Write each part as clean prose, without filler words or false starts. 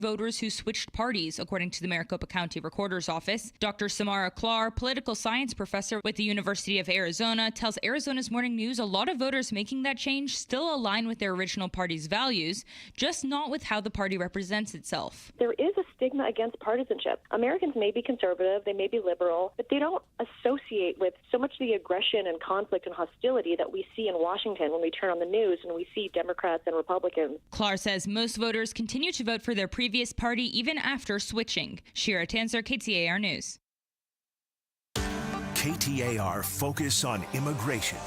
voters who switched parties, according to the Maricopa County Recorder's Office. Dr. Samara Klar, political science professor with the University of Arizona, tells Arizona's Morning News a lot of voters making that change still align with their original party's values, just not with how the party represents itself. There is a stigma against partisanship. Americans may be conservative, they may be liberal, but they don't associate with so much the aggression and conflict and hostility that we see in Washington when we turn on the news and we see Democrats and Republicans. Klar says most voters continue to vote for their previous party even after switching. Shira Tanzer, KTAR News. KTAR Focus on Immigration.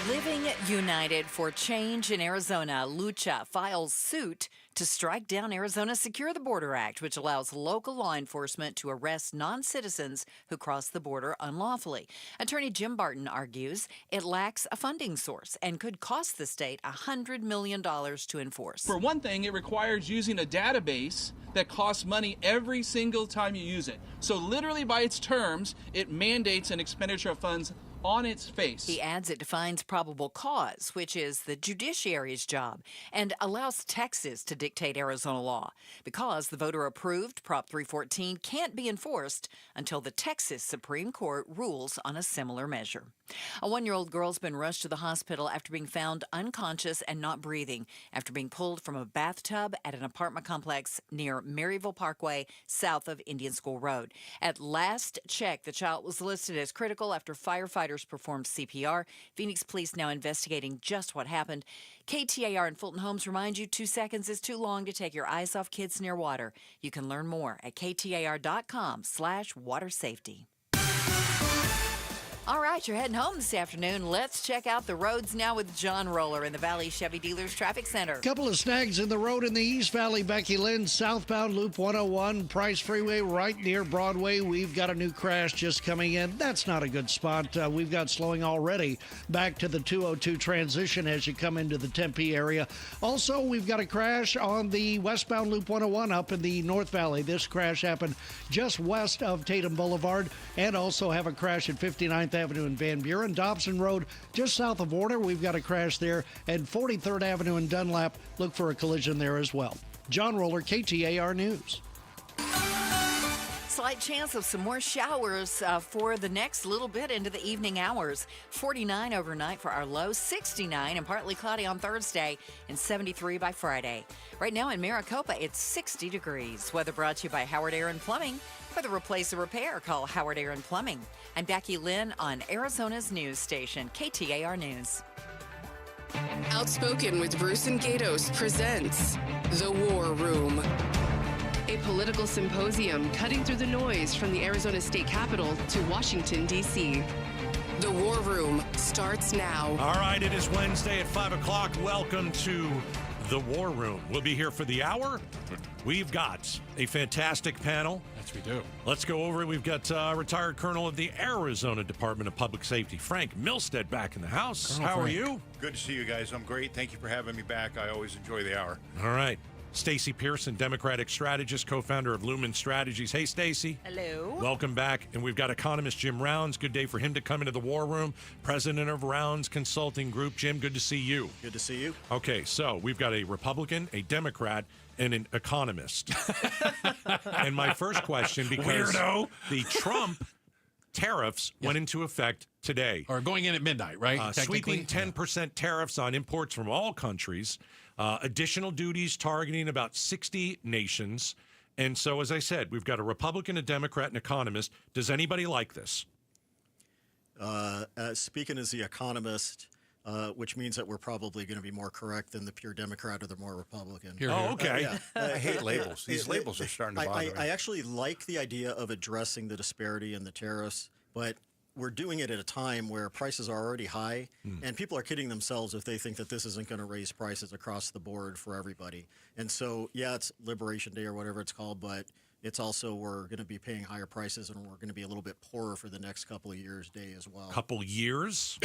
Living United for Change in Arizona, Lucha files suit to strike down Arizona's Secure the Border Act, which allows local law enforcement to arrest non-citizens who cross the border unlawfully. Attorney Jim Barton argues it lacks a funding source and could cost the state $100 million to enforce. For one thing, it requires using a database that costs money every single time you use it. So literally by its terms, it mandates an expenditure of funds on its face. He adds it defines probable cause, which is the judiciary's job, and allows Texas to dictate Arizona law. Because the voter-approved Prop 314 can't be enforced until the Texas Supreme Court rules on a similar measure. A 1-year-old girl's been rushed to the hospital after being found unconscious and not breathing after being pulled from a bathtub at an apartment complex near Maryville Parkway, south of Indian School Road. At last check, the child was listed as critical after firefighters performed CPR. Phoenix police now investigating just what happened. KTAR and Fulton Homes remind you 2 seconds is too long to take your eyes off kids near water. You can learn more at ktar.com/water safety. All right, you're heading home this afternoon. Let's check out the roads now with John Roller in the Valley Chevy Dealers Traffic Center. Couple of snags in the road in the East Valley. Becky Lynn, southbound Loop 101, Price Freeway right near Broadway. We've got a new crash just coming in. That's not a good spot. We've got slowing already back to the 202 transition as you come into the Tempe area. Also, we've got a crash on the westbound Loop 101 up in the North Valley. This crash happened just west of Tatum Boulevard, and also have a crash at 59th Avenue in Van Buren. Dobson Road, just south of Warner, we've got a crash there. And 43rd Avenue in Dunlap, look for a collision there as well. John Roller, KTAR News. Slight chance of some more showers for the next little bit into the evening hours. 49 overnight for our low, 69 and partly cloudy on Thursday, and 73 by Friday. Right now in Maricopa, it's 60 degrees. Weather brought to you by Howard Aaron Plumbing. For the replace or repair, call Howard Aaron Plumbing. I'm Becky Lynn on Arizona's news station, KTAR News. Outspoken with Bruce and Gaydos presents The War Room, a political symposium cutting through the noise from the Arizona State Capitol to Washington, D.C. The War Room starts now. All right, it is Wednesday at 5 o'clock. Welcome to The War Room. We'll be here for the hour. We've got a fantastic panel. Yes, we do. Let's go over it. We've got retired Colonel of the Arizona Department of Public Safety, Frank Milstead, back in the house. Colonel How Frank. are you? Good to see you guys. I'm great. Thank you for having me back. I always enjoy the hour. All right. Stacy Pearson, Democratic strategist, co-founder of Lumen Strategies. Hey, Stacy. Hello. Welcome back. And we've got economist Jim Rounds. Good day for him to come into the War Room. President of Rounds Consulting Group. Jim, good to see you. Good to see you. Okay, so we've got a Republican, a Democrat, and an economist. And my first question, because Weirdo. the Trump tariffs went into effect today. Or going in at midnight, right? Sweeping 10% tariffs on imports from all countries, additional duties targeting about 60 nations. And so, as I said, we've got a Republican, a Democrat, and an economist. Does anybody like this? Speaking as the economist, which means that we're probably going to be more correct than the pure Democrat or the more Republican. Okay. I hate labels. These labels are starting to bother me. I actually like the idea of addressing the disparity in the tariffs, but we're doing it at a time where prices are already high, and people are kidding themselves if they think that this isn't going to raise prices across the board for everybody. And so, yeah, it's Liberation Day or whatever it's called, but it's also we're going to be paying higher prices, and we're going to be a little bit poorer for the next couple of years day as well. Couple years?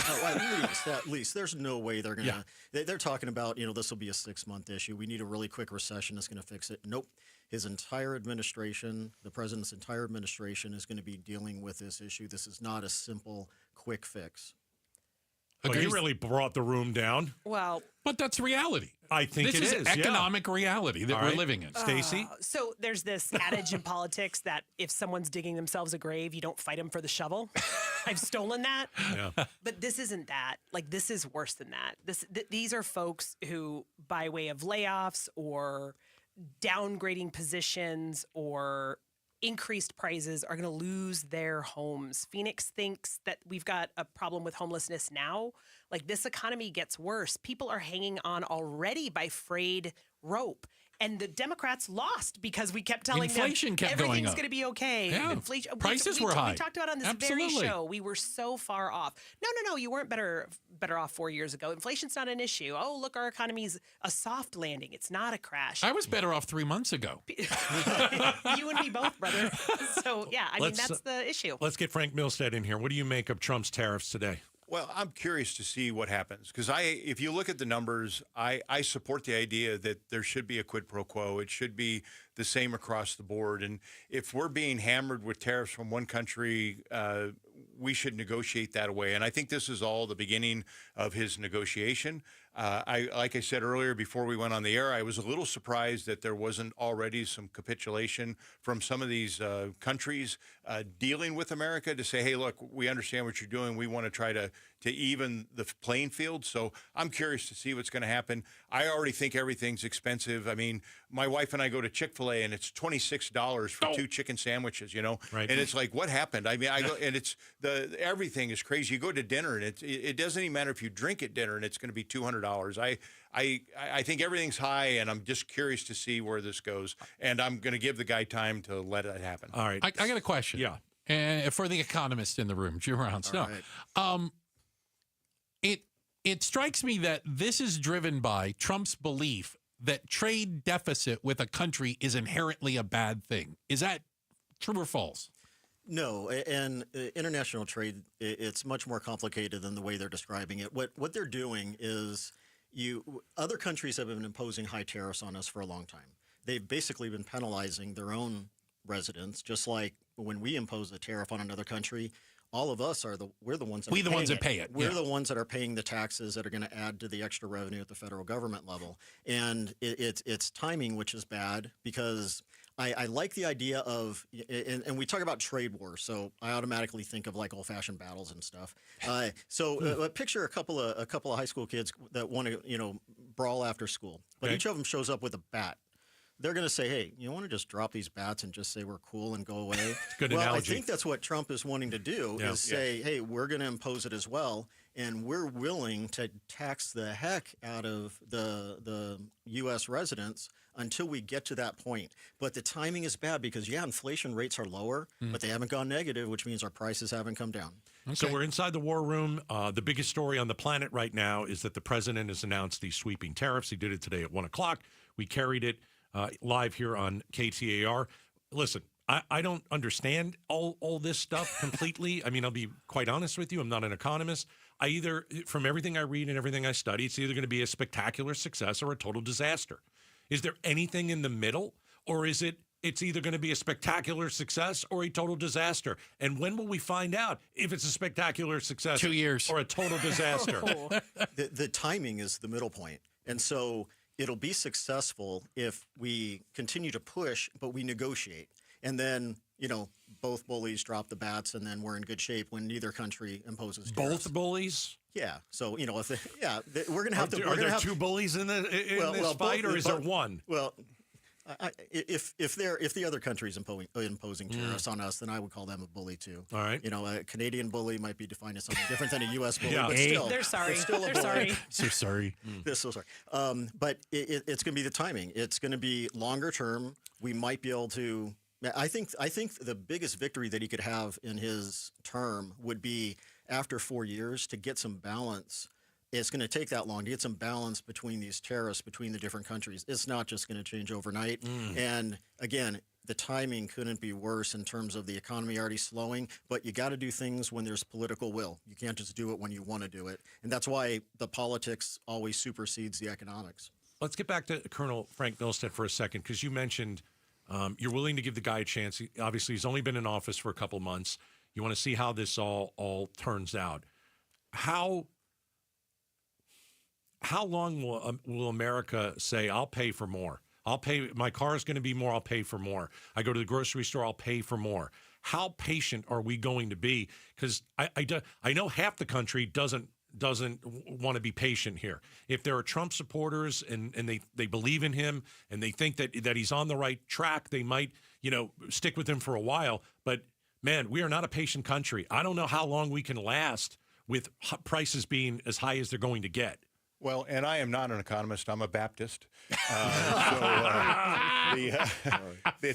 At least. There's no way they're going to. They're talking about, this will be a 6-month issue. We need a really quick recession that's going to fix it. Nope. His entire administration, the president's entire administration, is going to be dealing with this issue. This is not a simple, quick fix. Oh, you really brought the room down. Well, but that's reality. I think this is economic reality that we're living in. Stacy? So there's this adage in politics that if someone's digging themselves a grave, you don't fight them for the shovel. I've stolen that. Yeah. But this isn't that. Like, this is worse than that. These are folks who, by way of layoffs or downgrading positions or increased prices, are going to lose their homes. Phoenix thinks that we've got a problem with homelessness now. Like, this economy gets worse. People are hanging on already by frayed rope. And the Democrats lost because we kept telling Inflation them kept going everything's up. going to be okay. Yeah. Inflation, Prices were high. We talked about on this very show. We were so far off. No, you weren't better off 4 years ago. Inflation's not an issue. Oh, look, our economy's a soft landing. It's not a crash. I was better off 3 months ago. You and me both, brother. So, yeah, I mean, that's the issue. Let's get Frank Milstead in here. What do you make of Trump's tariffs today? Well, I'm curious to see what happens because if you look at the numbers, I support the idea that there should be a quid pro quo. It should be the same across the board. And if we're being hammered with tariffs from one country, we should negotiate that away. And I think this is all the beginning of his negotiation. Like I said earlier, before we went on the air, I was a little surprised that there wasn't already some capitulation from some of these countries dealing with America to say, hey, look, we understand what you're doing. We want to try to even the playing field. So I'm curious to see what's going to happen. I already think everything's expensive. I mean, my wife and I go to Chick-fil-A and it's $26 for 2 chicken sandwiches, Right. And it's like, what happened? I mean, I go and it's everything is crazy. You go to dinner and it doesn't even matter if you drink at dinner and it's going to be $200. I think everything's high and I'm just curious to see where this goes. And I'm going to give the guy time to let it happen. All right. I got a question. Yeah. For the economist in the room, Jim Rounds. No. Right. It strikes me that this is driven by Trump's belief that trade deficit with a country is inherently a bad thing. Is that true or false? No, and international trade, it's much more complicated than the way they're describing it. What they're doing is other countries have been imposing high tariffs on us for a long time. They've basically been penalizing their own residents, just like when we impose a tariff on another country. All of us we're the ones that pay it. We're the ones that are paying the taxes that are going to add to the extra revenue at the federal government level. And it's timing, which is bad because I like the idea of, and we talk about trade wars, so I automatically think of like old-fashioned battles and stuff. Picture a couple of high school kids that want to brawl after school, but each of them shows up with a bat. They're going to say, hey, you want to just drop these bats and just say we're cool and go away? Good analogy. I think that's what Trump is wanting to do is say, hey, we're going to impose it as well, and we're willing to tax the heck out of the U.S. residents until we get to that point. But the timing is bad because, inflation rates are lower, but they haven't gone negative, which means our prices haven't come down. Okay. So we're inside the war room. The biggest story on the planet right now is that the president has announced these sweeping tariffs. He did it today at 1 o'clock. We carried it live here on KTAR. Listen, I don't understand all this stuff completely. I mean, I'll be quite honest with you. I'm not an economist. From everything I read and everything I study, it's either going to be a spectacular success or a total disaster. Is there anything in the middle, or is it's either going to be a spectacular success or a total disaster? And when will we find out if it's a spectacular success 2 years. or a total disaster? The timing is the middle point. And so it'll be successful if we continue to push, but we negotiate. And then, both bullies drop the bats, and then we're in good shape when neither country imposes tariffs. Both bullies? Yeah. So, we're going to have to. Are there two bullies in this fight, or is there one? Well, if the other country's imposing tariffs on us, then I would call them a bully too. All right. A Canadian bully might be defined as something different than a U.S. bully, Yeah. but still, They're sorry. They're sorry. So sorry. They're so sorry. But it's going to be the timing. It's going to be longer term. We might be able to. I think the biggest victory that he could have in his term would be after 4 years to get some balance. It's going to take that long to get some balance between these tariffs between the different countries. It's not just going to change overnight. And again, the timing couldn't be worse in terms of the economy already slowing, but you got to do things when there's political will. You can't just do it when you want to do it. And that's why the politics always supersedes the economics. Let's get back to Colonel Frank Milstead for a second, because you mentioned you're willing to give the guy a chance. Obviously, he's only been in office for a couple months. You want to see how this all turns out. How how long will America say, I'll pay for more? I'll pay, my car is going to be more, I'll pay for more. I go to the grocery store, I'll pay for more. How patient are we going to be? Because I know half the country doesn't want to be patient here. If there are Trump supporters and they believe in him and they think that he's on the right track, they might, stick with him for a while. But man, we are not a patient country. I don't know how long we can last with prices being as high as they're going to get. Well, and I am not an economist. I'm a Baptist. At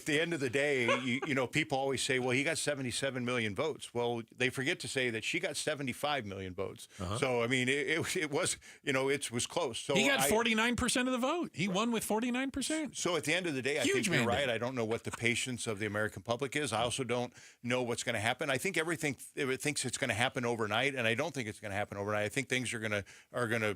the end of the day, people always say, well, he got 77 million votes. Well, they forget to say that she got 75 million votes. Uh-huh. So, I mean, it was, it was close. So he got 49% of the vote. He won with 49%. So at the end of the day, I think you're right. I don't know what the patience of the American public is. I also don't know what's going to happen. I think everything thinks it's going to happen overnight, and I don't think it's going to happen overnight. I think things are going to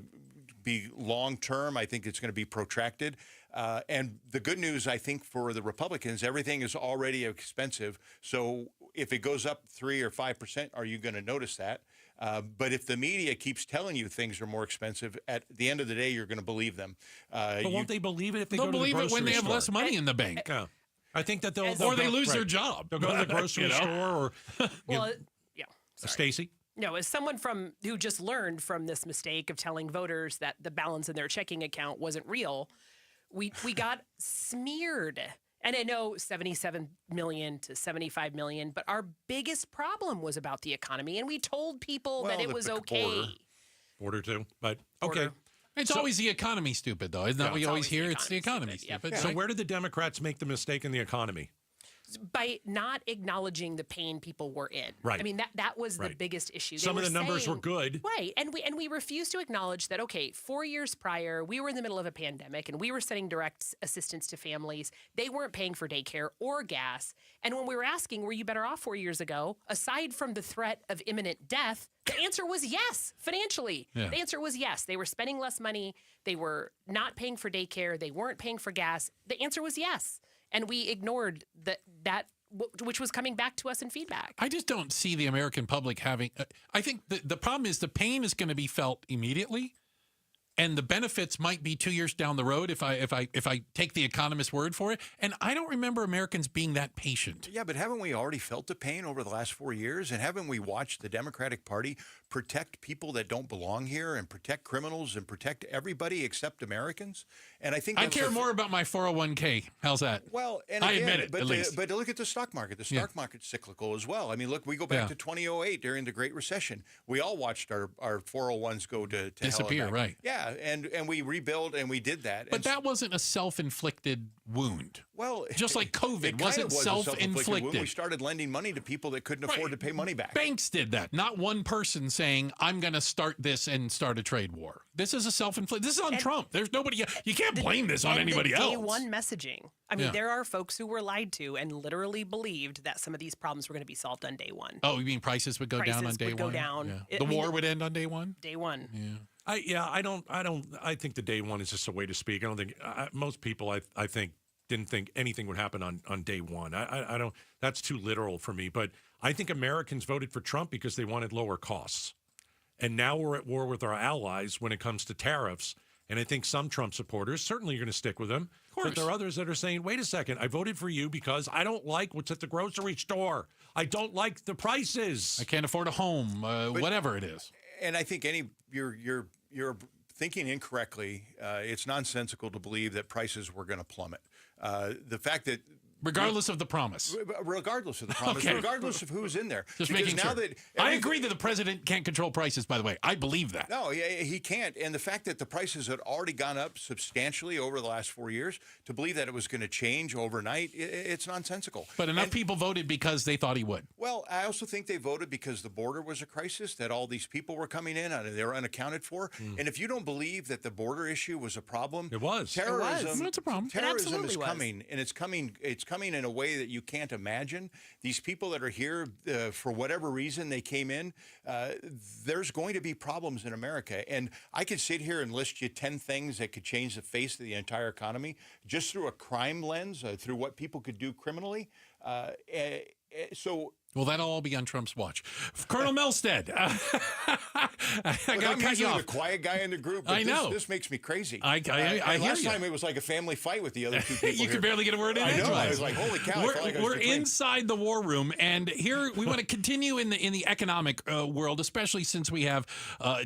be long term. I think it's going to be protracted. And the good news, I think, for the Republicans, everything is already expensive. So if it goes up 3 or 5%, are you going to notice that? But if the media keeps telling you things are more expensive, at the end of the day, you're going to believe them. But won't they believe it if they they'll go to the grocery store? They'll believe it when they have less money in the bank. Yeah. I think that they'll they lose their job. They'll go to the grocery store or Stacy? No, as someone who just learned from this mistake of telling voters that the balance in their checking account wasn't real, we got smeared. And I know 77 million to 75 million, but our biggest problem was about the economy, and we told people that it was okay. Border too, but okay. It's always the economy stupid, though. Isn't that what you always hear? It's the economy stupid. Yep. So where did the Democrats make the mistake in the economy? By not acknowledging the pain people were in. Right. I mean, that was the biggest issue. Some of the numbers were good. Right. And we refused to acknowledge that, okay, 4 years prior, we were in the middle of a pandemic and we were sending direct assistance to families. They weren't paying for daycare or gas. And when we were asking, were you better off 4 years ago, aside from the threat of imminent death, the answer was yes, financially. Yeah. The answer was yes. They were spending less money. They were not paying for daycare. They weren't paying for gas. The answer was yes. And we ignored that, which was coming back to us in feedback. I just don't see the American public having. I think the problem is the pain is going to be felt immediately, and the benefits might be 2 years down the road if I take the economist's word for it. And I don't remember Americans being that patient. Yeah, but haven't we already felt the pain over the last 4 years? And haven't we watched the Democratic Party protect people that don't belong here and protect criminals and protect everybody except Americans? And I think I care more about my 401k. How's that? Well, and I again, admit it, but at least. But look at the stock market. The stock market's cyclical as well. I mean, look, we go back to 2008 during the Great Recession. We all watched our 401s go to disappear, hell and back. Right? Yeah, and we rebuilt and we did that. But that wasn't a self-inflicted wound. Well, just like COVID wasn't self-inflicted. We started lending money to people that couldn't afford to pay money back. Banks did that. Not one person saying, I'm going to start this and start a trade war. This is a self-inflicted. This is on Trump. There's nobody. You can't blame this on anybody else. Day one messaging. I mean, there are folks who were lied to and literally believed that some of these problems were going to be solved on day one. Oh, you mean prices would go down on day one? Go down. Yeah. The war would end on day one? Day one. Yeah. I think the day one is just a way to speak. I don't think most people, I think, didn't think anything would happen on day one. I don't, that's too literal for me. But I think Americans voted for Trump because they wanted lower costs. And now we're at war with our allies when it comes to tariffs. And I think some Trump supporters certainly are going to stick with him. But there are others that are saying, wait a second, I voted for you because I don't like what's at the grocery store. I don't like the prices. I can't afford a home, whatever it is. And I think you're thinking incorrectly. It's nonsensical to believe that prices were going to plummet. The fact that regardless of the promise, regardless of the promise, regardless of who's in there. Just making sure. I agree that the president can't control prices, by the way. I believe that. No, he can't. And the fact that the prices had already gone up substantially over the last 4 years, to believe that it was going to change overnight, it's nonsensical. But enough people voted because they thought he would. Well, I also think they voted because the border was a crisis, that all these people were coming in and they were unaccounted for. And if you don't believe that the border issue was a problem, it was. Terrorism, it's a problem. Terrorism is coming, and it's coming in a way that you can't imagine. These people that are here, for whatever reason they came in, there's going to be problems in America. And I could sit here and list you 10 things that could change the face of the entire economy just through a crime lens, through what people could do criminally. So Well, that'll all be on Trump's watch. Colonel Milstead. I'm usually the quiet guy in the group, but I know. This makes me crazy. I hear last you. time it was like a family fight with the other two people. You could barely get a word in. I know. edgewise. I was like, holy cow. We're inside the war room, and here we want to continue in the economic world, especially since we have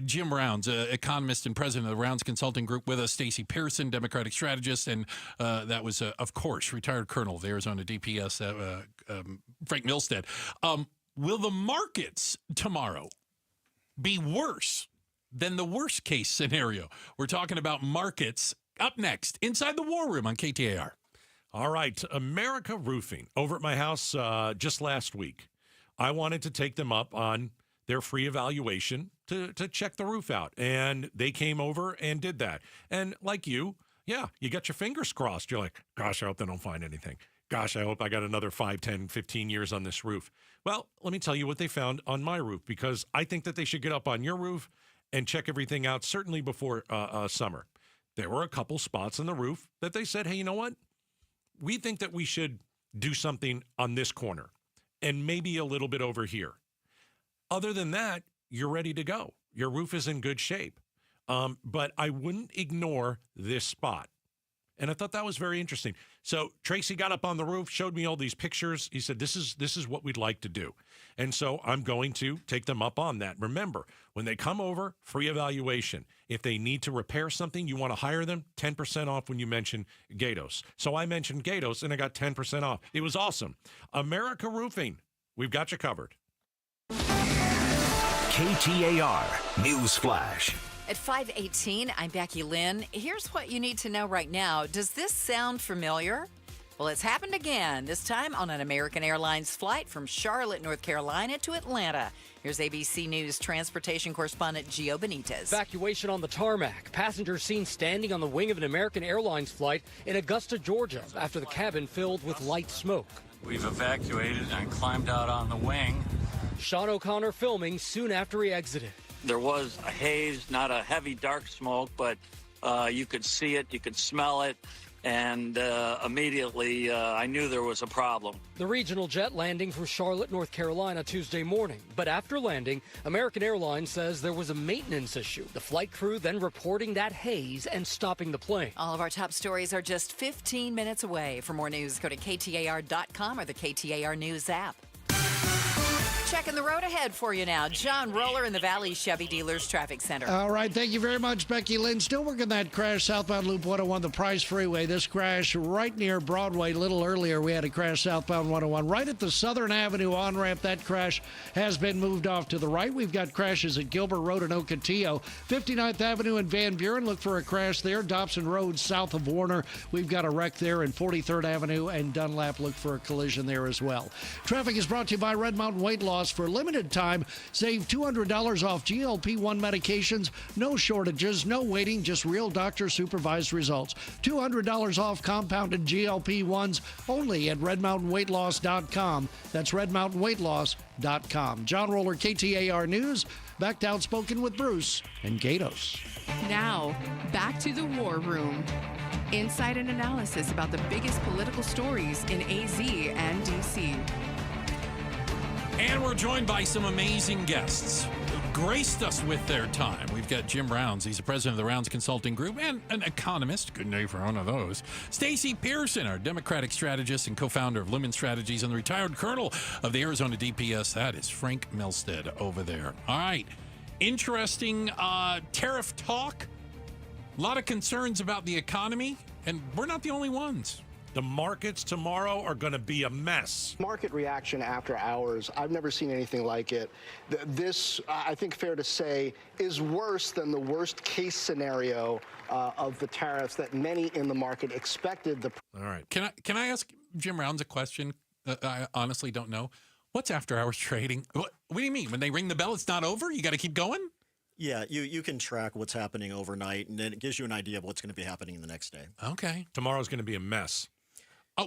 Jim Rounds, economist and president of the Rounds Consulting Group, with us, Stacy Pearson, Democratic strategist, and that was, of course, retired colonel of the Arizona DPS, Frank Milstead. Will the markets tomorrow be worse than the worst case scenario? We're talking about markets up next inside the war room on KTAR. All right. America Roofing over at my house just last week. I wanted to take them up on their free evaluation to check the roof out. And they came over and did that. And like you got your fingers crossed. You're like, gosh, I hope they don't find anything. Gosh, I hope I got another 5, 10, 15 years on this roof. Well, let me tell you what they found on my roof, because I think that they should get up on your roof and check everything out, certainly before summer. There were a couple spots on the roof that they said, hey, you know what? We think that we should do something on this corner and maybe a little bit over here. Other than that, you're ready to go. Your roof is in good shape. But I wouldn't ignore this spot. And I thought that was very interesting. So Tracy got up on the roof, showed me all these pictures. He said, this is what we'd like to do. And so I'm going to take them up on that. Remember, when they come over, free evaluation. If they need to repair something, you want to hire them, 10% off when you mention Gaydos. So I mentioned Gaydos, and I got 10% off. It was awesome. America Roofing, we've got you covered. KTAR News Flash. At 5:18, I'm Becky Lynn. Here's what you need to know right now. Does this sound familiar? Well, it's happened again, this time on an American Airlines flight from Charlotte, North Carolina to Atlanta. Here's ABC News transportation correspondent Gio Benitez. Evacuation on the tarmac. Passengers seen standing on the wing of an American Airlines flight in Augusta, Georgia, after the cabin filled with light smoke. We've evacuated and climbed out on the wing. Sean O'Connor filming soon after he exited. There was a haze, not a heavy dark smoke, but you could see it, you could smell it, and immediately I knew there was a problem. The regional jet landing from Charlotte, North Carolina Tuesday morning. But after landing, American Airlines says there was a maintenance issue. The flight crew then reporting that haze and stopping the plane. All of our top stories are just 15 minutes away. For more news, go to KTAR.com or the KTAR News app. Checking the road ahead for you now. John Roller in the Valley Chevy Dealers Traffic Center. All right, thank you very much, Becky Lynn. Still working that crash southbound Loop 101, the Price Freeway. This crash right near Broadway. A little earlier, we had a crash southbound 101. Right at the Southern Avenue on-ramp, that crash has been moved off to the right. We've got crashes at Gilbert Road and Ocotillo. 59th Avenue and Van Buren, look for a crash there. Dobson Road south of Warner, we've got a wreck there. And 43rd Avenue and Dunlap, look for a collision there as well. Traffic is brought to you by Red Mountain Weight Loss. For limited time, save $200 off GLP-1 medications. No shortages, no waiting, just real doctor-supervised results. $200 off compounded GLP-1s only at RedMountainWeightLoss.com. That's RedMountainWeightLoss.com. John Roller, KTAR News. Back to Outspoken with Bruce and Gaydos. Now, back to the war room. Insight and analysis about the biggest political stories in AZ and DC. And we're joined by some amazing guests who graced us with their time. We've got Jim Rounds. He's the president of the Rounds Consulting Group and an economist. Good name for one of those. Stacy Pearson, our Democratic strategist and co-founder of Lumen Strategies, and the retired colonel of the Arizona DPS. That is Frank Milstead over there. All right. Interesting tariff talk. A lot of concerns about the economy, and we're not the only ones. The markets tomorrow are going to be a mess. Market reaction after hours, I've never seen anything like it. This, I think fair to say, is worse than the worst case scenario of the tariffs that many in the market expected. All right. Can I ask Jim Rounds a question that I honestly don't know? What's after hours trading? What do you mean? When they ring the bell, it's not over? You got to keep going? Yeah, you can track what's happening overnight, and then it gives you an idea of what's going to be happening the next day. Okay. Tomorrow's going to be a mess.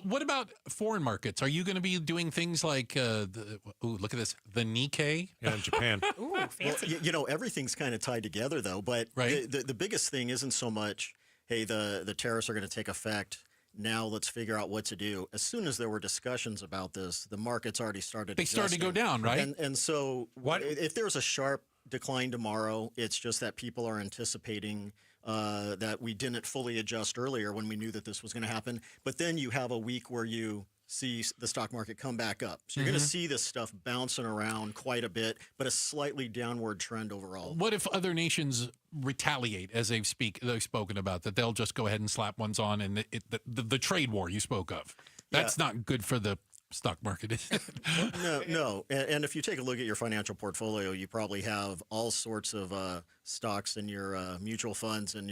What about foreign markets? Are you going to be doing things like, look at this, the Nikkei? Yeah, in Japan. Ooh, fancy. Well, everything's kind of tied together, though. But right. the biggest thing isn't so much, hey, the tariffs are going to take effect Now let's figure out what to do. As soon as there were discussions about this, the markets already started. They started to go down, right? And so, if there's a sharp decline tomorrow, it's just that people are anticipating that we didn't fully adjust earlier when we knew that this was going to happen. But then you have a week where you see the stock market come back up. So you're going to see this stuff bouncing around quite a bit, but a slightly downward trend overall. What if other nations retaliate, as they've spoken about, that they'll just go ahead and slap ones on, and the trade war you spoke of? That's not good for the stock market, is it? No. And if you take a look at your financial portfolio, you probably have all sorts of stocks in your mutual funds and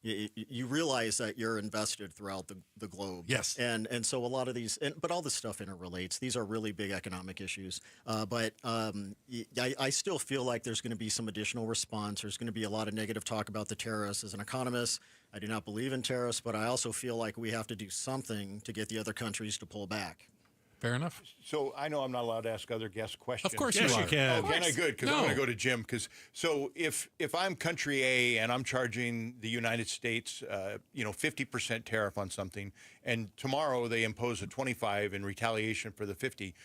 you realize that you're invested throughout the globe. Yes. And so a lot of these, but all this stuff interrelates. These are really big economic issues. But I still feel like there's going to be some additional response. There's going to be a lot of negative talk about the tariffs. As an economist, I do not believe in tariffs, but I also feel like we have to do something to get the other countries to pull back. Fair enough. So I know I'm not allowed to ask other guests questions. Of course you are. You can. Oh, can I? Good, because I'm going to go to Jim. So if I'm country A and I'm charging the United States, 50% tariff on something, and tomorrow they impose a 25 in retaliation for the 50,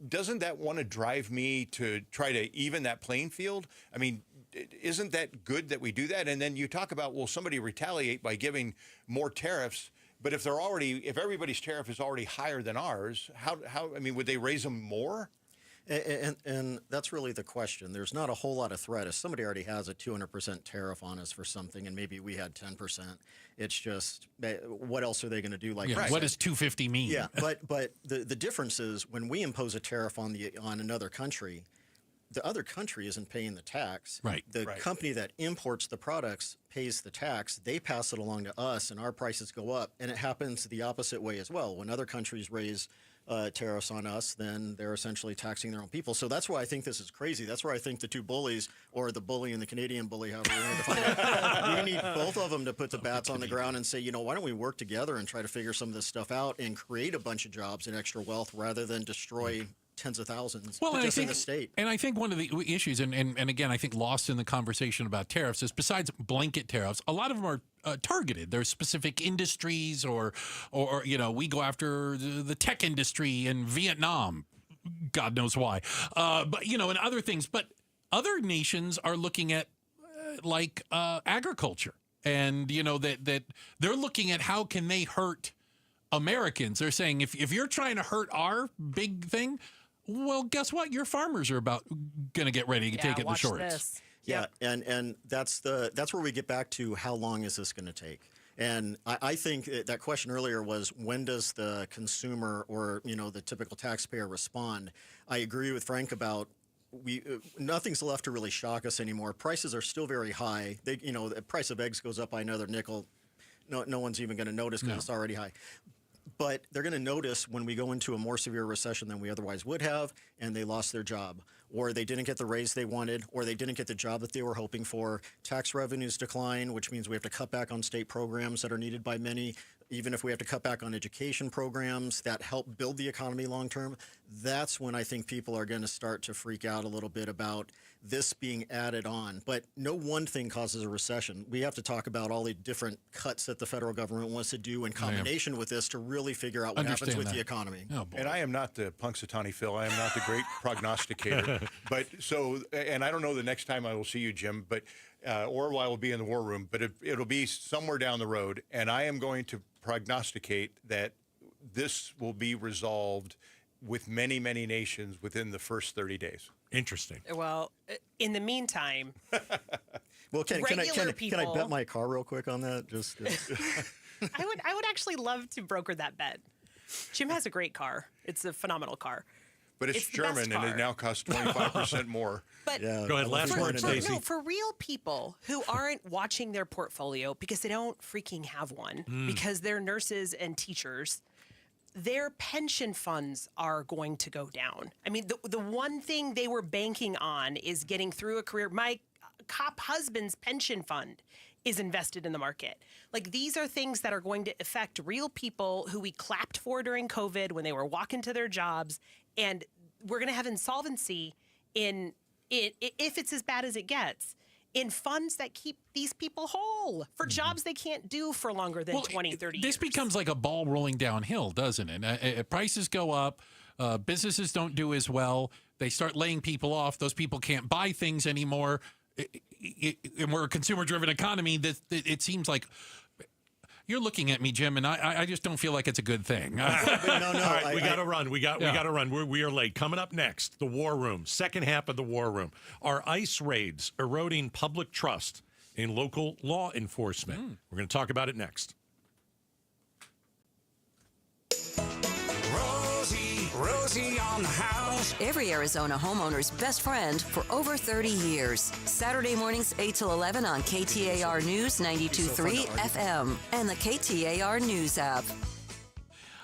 doesn't that want to drive me to try to even that playing field? I mean, isn't that good that we do that? And then you talk about, will somebody retaliate by giving more tariffs? But if everybody's tariff is already higher than ours, would they raise them more? And that's really the question. There's not a whole lot of threat. If somebody already has a 200% tariff on us for something, and maybe we had 10%, it's just, what else are they going to do? What does 250 mean? Yeah, but the difference is when we impose a tariff on another country, the other country isn't paying the tax. Right. The company that imports the products pays the tax. They pass it along to us, and our prices go up. And it happens the opposite way as well. When other countries raise tariffs on us, then they're essentially taxing their own people. So that's why I think this is crazy. That's where I think the two bullies, or the bully and the Canadian bully, however you want to define it, we need both of them to put the bats on the ground and say, why don't we work together and try to figure some of this stuff out and create a bunch of jobs and extra wealth rather than destroy tens of thousands just in the state. And I think one of the issues, and again, I think lost in the conversation about tariffs is, besides blanket tariffs, a lot of them are targeted. There's specific industries or we go after the tech industry in Vietnam. God knows why. But, and other things. But other nations are looking at agriculture. And, that they're looking at how can they hurt Americans. They're saying if you're trying to hurt our big thing, well, guess what? Your farmers are going to get ready to take it in the shorts. This. Yeah, and that's where we get back to how long is this going to take? And I think that question earlier was, when does the consumer or the typical taxpayer respond? I agree with Frank about nothing's left to really shock us anymore. Prices are still very high. The price of eggs goes up by another nickel. No one's even going to notice because it's already high. But they're going to notice when we go into a more severe recession than we otherwise would have, and they lost their job, or they didn't get the raise they wanted, or they didn't get the job that they were hoping for. Tax revenues decline, which means we have to cut back on state programs that are needed by many. Even if we have to cut back on education programs that help build the economy long term, that's when I think people are going to start to freak out a little bit about this being added on. But no one thing causes a recession. We have to talk about all the different cuts that the federal government wants to do in combination with this to really figure out what happens with the economy. Oh, and I am not the Punxsutawney Phil. I am not the great prognosticator. And I don't know the next time I will see you, Jim, but or I will be in the war room, but it'll be somewhere down the road, and I am going to prognosticate that this will be resolved with many, many nations within the first 30 days. Interesting. Well, in the meantime, well, can I bet my car real quick on that? Just I would actually love to broker that bet. Jim has a great car. It's a phenomenal car. But it's German, and it now costs 25% more. But go ahead, last word, Stacy. For real people who aren't watching their portfolio because they don't freaking have one, because they're nurses and teachers, their pension funds are going to go down. I mean, the one thing they were banking on is getting through a career. My cop husband's pension fund is invested in the market. Like, these are things that are going to affect real people who we clapped for during COVID when they were walking to their jobs, and we're going to have insolvency if it's as bad as it gets in funds that keep these people whole for jobs they can't do for longer than 20, 30 years. This becomes like a ball rolling downhill, doesn't it? Prices go up. Businesses don't do as well. They start laying people off. Those people can't buy things anymore. And we're a consumer-driven economy. It seems like... You're looking at me, Jim, and I just don't feel like it's a good thing. No. All right, we got to run. We got to run. We are late. Coming up next, the War Room, second half of the War Room. Are ICE raids eroding public trust in local law enforcement? We're going to talk about it next. Rosie on the house. Every Arizona homeowner's best friend for over 30 years. Saturday mornings 8 till 11 on KTAR News 92.3 FM and the KTAR News app.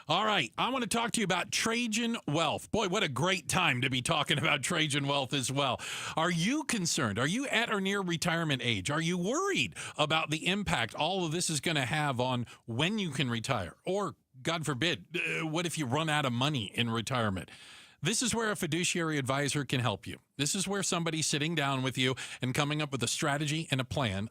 All right, I want to talk to you about Trajan Wealth. Boy, what a great time to be talking about Trajan Wealth as well. Are you concerned? Are you at or near retirement age? Are you worried about the impact all of this is going to have on when you can retire? Or, God forbid, what if you run out of money in retirement? This is where a fiduciary advisor can help you. This is where somebody's sitting down with you and coming up with a strategy and a plan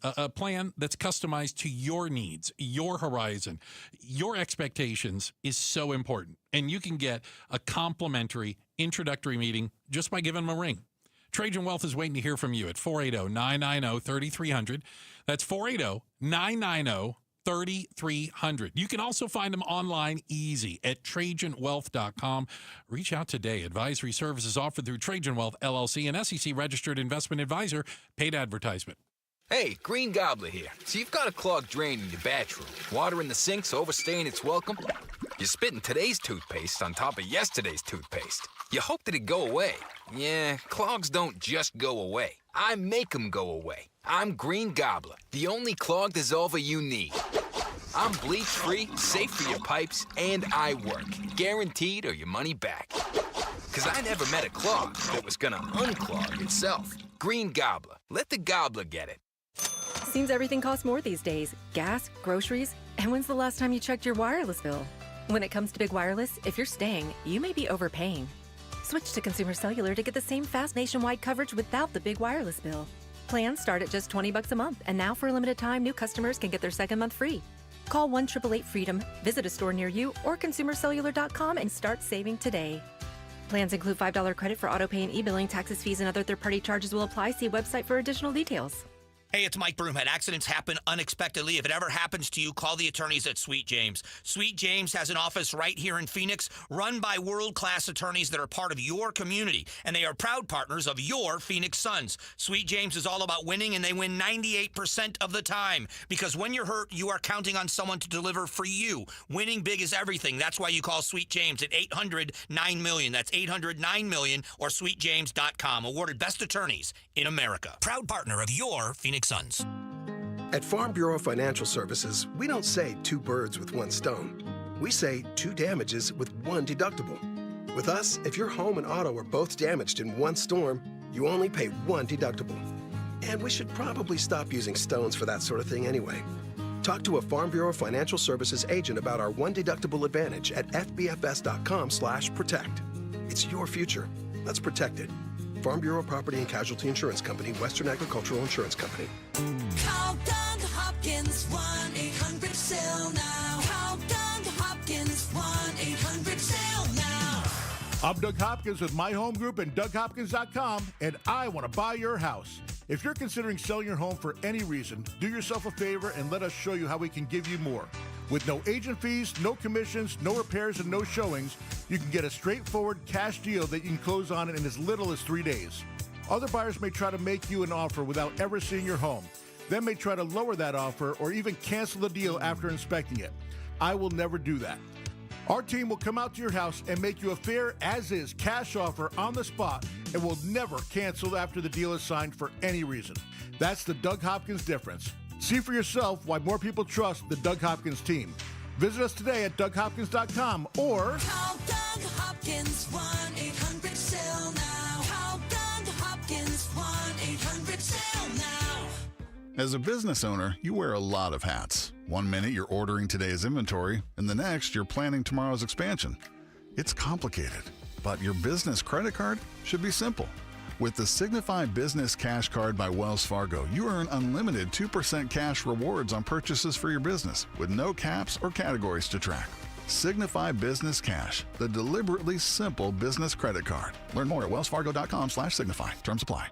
that's customized to your needs, your horizon. Your expectations is so important. And you can get a complimentary introductory meeting just by giving them a ring. Trajan Wealth is waiting to hear from you at 480-990-3300. That's 480-990-3300. You can also find them online easy at TrajanWealth.com. Reach out today. Advisory services offered through Trajan Wealth, LLC, an SEC-registered investment advisor. Paid advertisement. Hey, Green Gobbler here. So you've got a clogged drain in your bathroom. Water in the sinks overstaying its welcome. You're spitting today's toothpaste on top of yesterday's toothpaste. You hope that it go away. Yeah, clogs don't just go away. I make them go away. I'm Green Gobbler, the only clog dissolver you need. I'm bleach-free, safe for your pipes, and I work. Guaranteed or your money back. Because I never met a clog that was gonna unclog itself. Green Gobbler. Let the gobbler get it. Seems everything costs more these days. Gas, groceries, and when's the last time you checked your wireless bill? When it comes to big wireless, if you're staying, you may be overpaying. Switch to Consumer Cellular to get the same fast nationwide coverage without the big wireless bill. Plans start at just $20 a month, and now for a limited time, new customers can get their second month free. Call 1-888-FREEDOM, visit a store near you, or consumercellular.com and start saving today. Plans include $5 credit for autopay and e-billing. Taxes, fees, and other third-party charges will apply. See website for additional details. Hey, it's Mike Broomhead. Accidents happen unexpectedly. If it ever happens to you, call the attorneys at Sweet James. Sweet James has an office right here in Phoenix, run by world-class attorneys that are part of your community, and they are proud partners of your Phoenix Suns. Sweet James is all about winning, and they win 98% of the time. Because when you're hurt, you are counting on someone to deliver for you. Winning big is everything. That's why you call Sweet James at 800-9-million. That's 800-9-million or sweetjames.com. Awarded Best Attorneys in America. Proud partner of your Phoenix Suns. At Farm Bureau Financial Services, we don't say two birds with one stone. We say two damages with one deductible. With us, if your home and auto are both damaged in one storm, you only pay one deductible. And we should probably stop using stones for that sort of thing anyway. Talk to a Farm Bureau Financial Services agent about our one deductible advantage at fbfs.com/protect. It's your future. Let's protect it. Farm Bureau Property and Casualty Insurance Company, Western Agricultural Insurance Company. Call Doug Hopkins, 1-800-SALE now. Call Doug Hopkins, 1-800-SALE now. I'm Doug Hopkins with My Home Group and DougHopkins.com, and I want to buy your house. If you're considering selling your home for any reason, do yourself a favor and let us show you how we can give you more. With no agent fees, no commissions, no repairs, and no showings, you can get a straightforward cash deal that you can close on in as little as 3 days. Other buyers may try to make you an offer without ever seeing your home. They may try to lower that offer or even cancel the deal after inspecting it. I will never do that. Our team will come out to your house and make you a fair as-is cash offer on the spot and will never cancel after the deal is signed for any reason. That's the Doug Hopkins difference. See for yourself why more people trust the Doug Hopkins team. Visit us today at DougHopkins.com or call Doug Hopkins, 1-800-SALE now. Call Doug Hopkins, 1-800-SALE now. As a business owner, you wear a lot of hats. One minute you're ordering today's inventory, and the next you're planning tomorrow's expansion. It's complicated, but your business credit card should be simple. With the Signify Business Cash Card by Wells Fargo, you earn unlimited 2% cash rewards on purchases for your business with no caps or categories to track. Signify Business Cash, the deliberately simple business credit card. Learn more at wellsfargo.com/signify. Terms apply.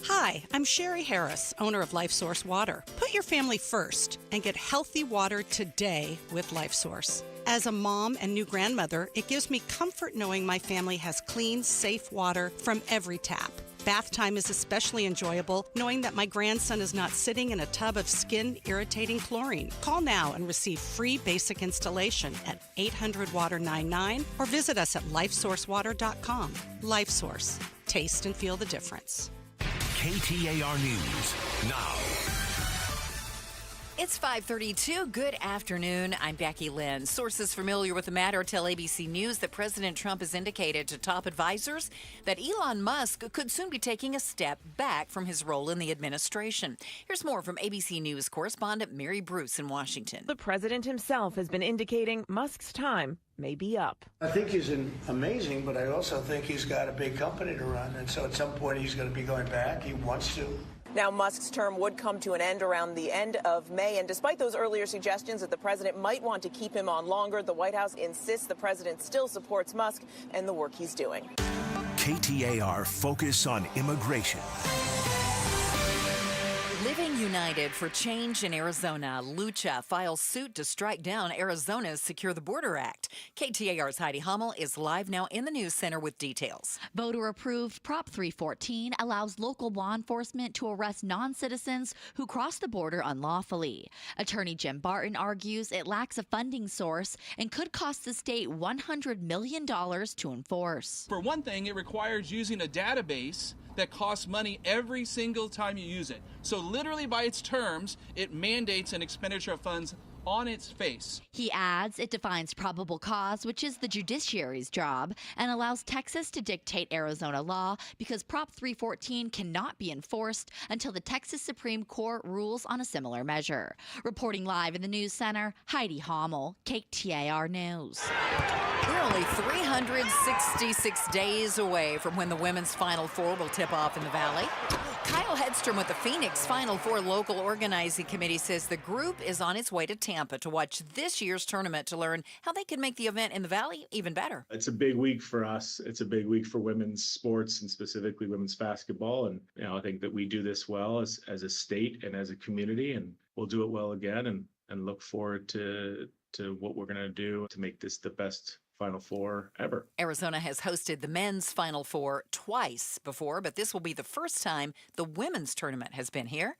Hi, I'm Sherry Harris, owner of LifeSource Water. Put your family first and get healthy water today with LifeSource. As a mom and new grandmother, it gives me comfort knowing my family has clean, safe water from every tap. Bath time is especially enjoyable knowing that my grandson is not sitting in a tub of skin-irritating chlorine. Call now and receive free basic installation at 800-WATER-99 or visit us at lifesourcewater.com. LifeSource. Taste and feel the difference. KTAR News now. It's 5:32. Good afternoon. I'm Becky Lynn. Sources familiar with the matter tell ABC News that President Trump has indicated to top advisors that Elon Musk could soon be taking a step back from his role in the administration. Here's more from ABC News correspondent Mary Bruce in Washington. The president himself has been indicating Musk's time may be up. I think he's amazing, but I also think he's got a big company to run, and so at some point he's going to be going back. He wants to. Now, Musk's term would come to an end around the end of May, and despite those earlier suggestions that the president might want to keep him on longer, the White House insists the president still supports Musk and the work he's doing. KTAR Focus on Immigration. Living United for Change in Arizona, Lucha files suit to strike down Arizona's Secure the Border Act. KTAR's Heidi Hummel is live now in the news center with details. Voter-approved Prop 314 allows local law enforcement to arrest non-citizens who cross the border unlawfully. Attorney Jim Barton argues it lacks a funding source and could cost the state $100 million to enforce. For one thing, it requires using a database that costs money every single time you use it. So literally by its terms, it mandates an expenditure of funds on its face. He adds it defines probable cause, which is the judiciary's job, and allows Texas to dictate Arizona law because Prop 314 cannot be enforced until the Texas Supreme Court rules on a similar measure. Reporting live in the news center, Heidi Hummel, KTAR News. We're only 366 days away from when the women's Final Four will tip off in the Valley. Kyle Hedstrom with the Phoenix Final Four local organizing committee says the group is on its way to Tampa to watch this year's tournament to learn how they can make the event in the Valley even better. It's a big week for us. It's a big week for women's sports and specifically women's basketball. And I think that we do this well as a state and as a community, and we'll do it well again and look forward to what we're going to do to make this the best Final Four ever. Arizona has hosted the men's Final Four twice before, but this will be the first time the women's tournament has been here.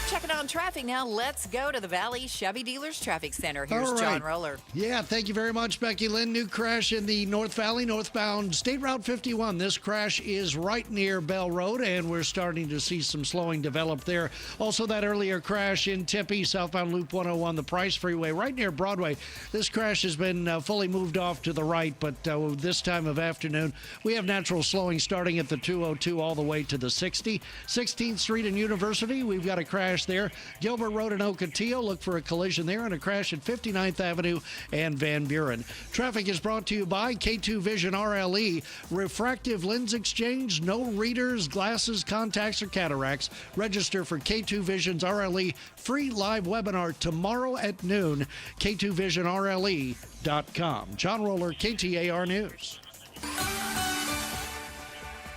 Checking on traffic now. Let's go to the Valley Chevy Dealers Traffic Center. Here's John Roller. Yeah, thank you very much, Becky Lynn. New crash in the North Valley, northbound State Route 51. This crash is right near Bell Road, and we're starting to see some slowing develop there. Also, that earlier crash in Tempe, southbound Loop 101, the Price Freeway, right near Broadway. This crash has been fully moved off to the right, but this time of afternoon, we have natural slowing starting at the 202 all the way to the 60. 16th Street and University, we've got a crash there. Gilbert Road and Ocotillo, look for a collision there, and a crash at 59th Avenue and Van Buren. Traffic is brought to you by K2 Vision RLE, refractive lens exchange, no readers, glasses, contacts, or cataracts. Register for K2 Vision's RLE free live webinar tomorrow at noon. K2VisionRLE.com. John Roller, KTAR News.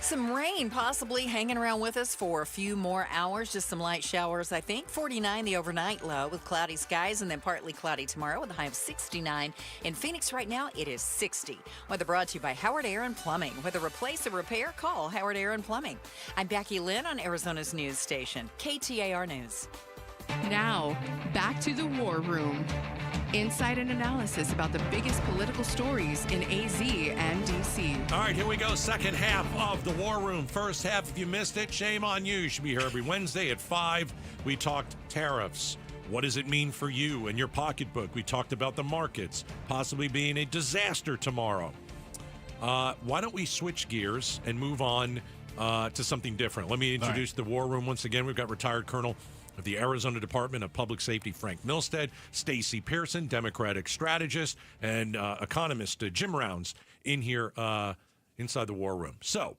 Some rain possibly hanging around with us for a few more hours. Just some light showers, I think. 49 the overnight low with cloudy skies and then partly cloudy tomorrow with a high of 69. In Phoenix right now, it is 60. Weather brought to you by Howard Air and Plumbing. Whether replace or repair, call Howard Air and Plumbing. I'm Becky Lynn on Arizona's news station, KTAR News. Now, back to the War Room. Insight and analysis about the biggest political stories in AZ and DC. All right, here we go. Second half of the War Room. First half, if you missed it, shame on you. You should be here every Wednesday at 5. We talked tariffs. What does it mean for you and your pocketbook? We talked about the markets possibly being a disaster tomorrow. Why don't we switch gears and move on to something different? Let me introduce the War Room once again. We've got retired Colonel of the Arizona Department of Public Safety, Frank Milstead, Stacy Pearson, Democratic strategist, and economist Jim Rounds in here inside the war room. So,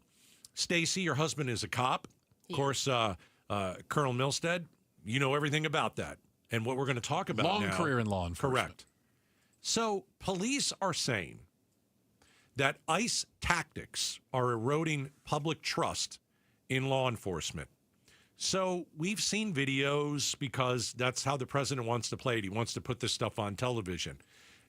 Stacy, your husband is a cop. Of course, Colonel Milstead, you know everything about that. And what we're going to talk about Long now, career in law enforcement. Correct. So, police are saying that ICE tactics are eroding public trust in law enforcement. So we've seen videos because that's how the president wants to play it. He wants to put this stuff on television.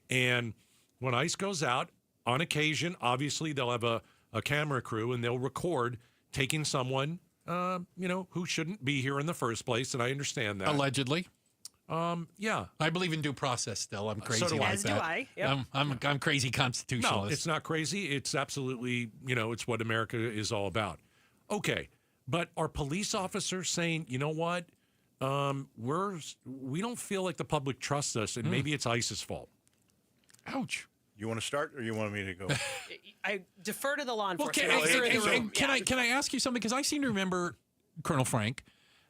And when ICE goes out, on occasion, obviously they'll have a camera crew and they'll record taking someone, who shouldn't be here in the first place. And I understand that. Allegedly. Yeah. I believe in due process still. I'm crazy So do like As that. do I. Yep. I'm crazy constitutionalist. No, it's not crazy. It's absolutely, it's what America is all about. Okay. But are police officers saying, you know what? We don't feel like the public trusts us, and maybe it's ICE's fault. Ouch. You want to start, or you want me to go? I defer to the law Well, enforcement. can I ask you something? Because I seem to remember, Colonel Frank,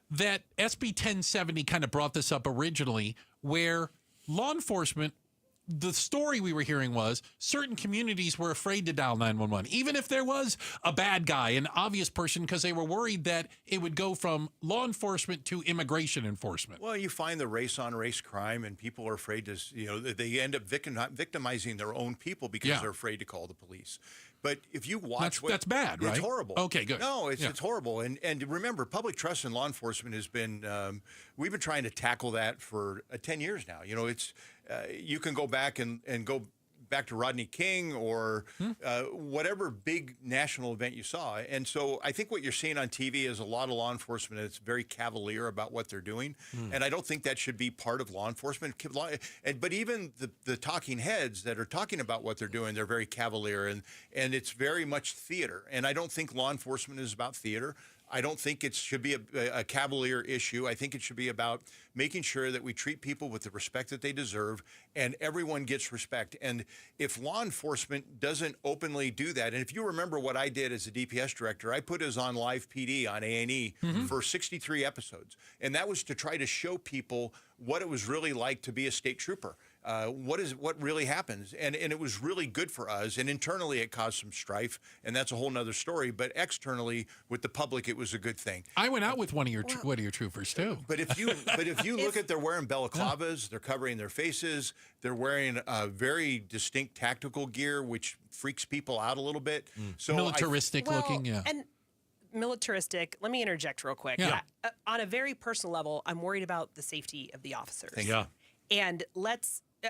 that SB 1070 kind of brought this up originally, where law enforcement, the story we were hearing was certain communities were afraid to dial 911, even if there was a bad guy, an obvious person, because they were worried that it would go from law enforcement to immigration enforcement. Well, you find the race-on-race crime, and people are afraid to, they end up victimizing their own people because they're afraid to call the police. But if you watch that's bad, right? It's horrible. Okay, good. No, it's horrible. And remember, public trust in law enforcement has been, we've been trying to tackle that for 10 years now. It's, you can go back and go back to Rodney King or whatever big national event you saw. And so I think what you're seeing on TV is a lot of law enforcement that's very cavalier about what they're doing. And I don't think that should be part of law enforcement. But even the talking heads that are talking about what they're doing, they're very cavalier, and it's very much theater. And I don't think law enforcement is about theater. I don't think it should be a cavalier issue. I think it should be about making sure that we treat people with the respect that they deserve, and everyone gets respect. And if law enforcement doesn't openly do that, and if you remember what I did as a DPS director, I put us on live PD on A&E for 63 episodes. And that was to try to show people what it was really like to be a state trooper. What really happens, and it was really good for us. And internally, it caused some strife, and that's a whole nother story. But externally, with the public, it was a good thing. I went out with one of your troopers too. But if you look at, they're wearing balaclavas, they're covering their faces, they're wearing very distinct tactical gear, which freaks people out a little bit. So militaristic looking, And militaristic. Let me interject real quick. Yeah. On a very personal level, I'm worried about the safety of the officers. Yeah. And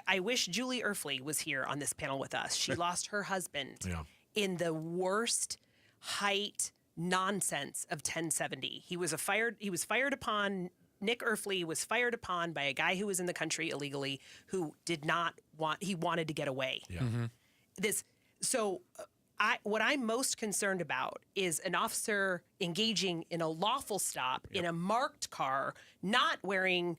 I wish Julie Erfle was here on this panel with us. She lost her husband in the worst height nonsense of 1070. He was fired upon. Nick Erfle was fired upon by a guy who was in the country illegally, who he wanted to get away. Yeah. What I'm most concerned about is an officer engaging in a lawful stop in a marked car, not wearing